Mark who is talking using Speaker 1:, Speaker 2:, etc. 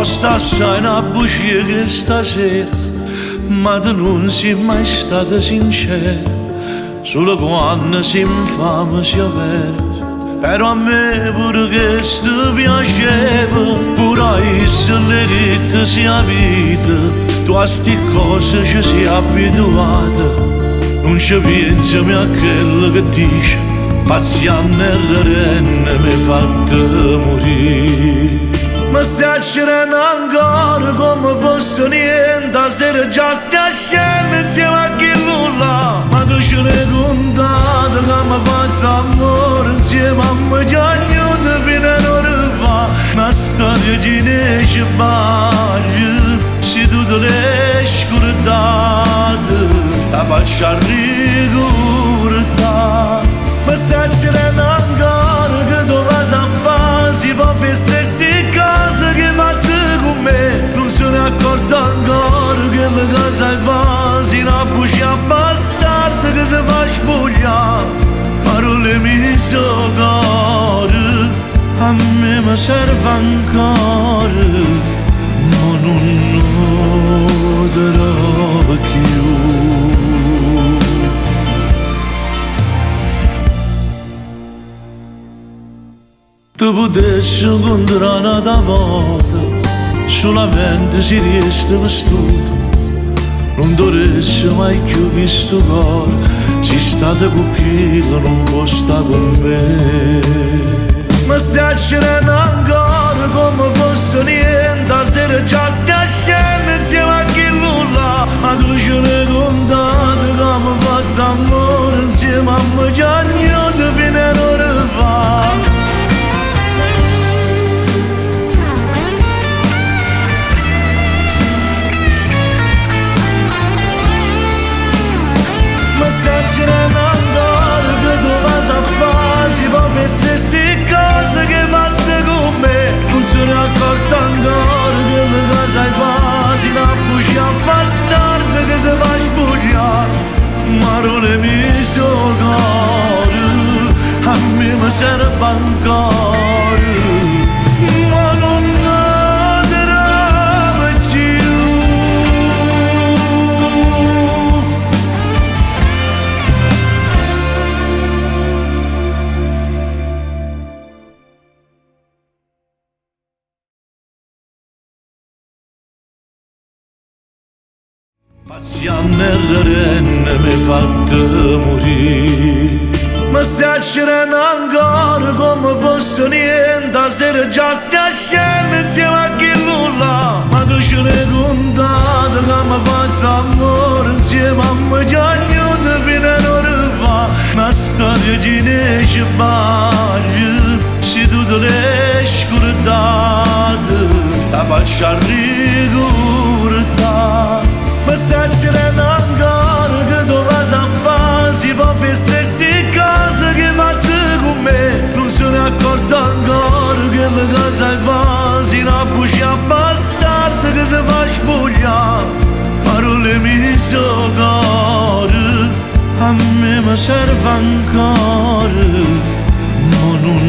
Speaker 1: costa assai una bugia che stasera, ma tu non sei mai stata sincera, solo quando si infama si avere. Però a me pure questo piaceva, pure a essa le dite sia vita, tu a sti cose ci sei abituata, non ci pensi a quello che dice, paziente e renne mi fatta morire. Ma stai girando ancora come fosse niente, a sera già stai scendendo insieme a chi nulla. Ma tu ce l'hai contato che mi hai fatto amore insieme a me, che ognuno fino a un'ora fa. Una storia di ne ci sbagli, se tu te l'hai scordata, la faccio ricordare. Ma stai girando ancora che tu vas a fare, si può fare stessi cose che fate con me. Non se ne accorto ancora che le cose hai fatto, si una bugia bastarda che si fa spogliare. Parole mi so cuore, a me mi serve ancora, ma non noterò più. Tu potessi incontrare una volta, solamente si resta vestuto, non dovresti mai più questo cuore, si state con chi non può stare con me. Ma stai girando ancora come fosse niente, a sera già stai scendendo insieme a chi nulla. Ma tu ce l'hai contato come hai fatto amore insieme a me, che ognuno fino a un'ora fa. Stai girando ancora che tu vas a fare, si può fare stesse cose che fate con me. Non se ne accorto ancora che le cose hai fatto, si una bugia bastarda che si fa spogliare. Ma non mi so cuore, a me mi serve ancora, ma non noterò più. Paziente e renne mi fatta morire. Ma stai girando ancora come fosse niente, a sera già stai scendendo insieme a chi nulla. Ma tu ce l'hai contato che mi hai fatto amore insieme a me, che ognuno fino a un'ora fa. Una storia di ne ci sbagli, se tu te l'hai scordata, la faccio ricordare. Ma stai girando ancora che tu vas a fare, si può fare stessi cose che fate con me. Non se ne accorto ancora che le cose hai fatto, si una bugia bastarda che si fa spogliare. Parole mi so cuore, a me mi serve ancora, ma non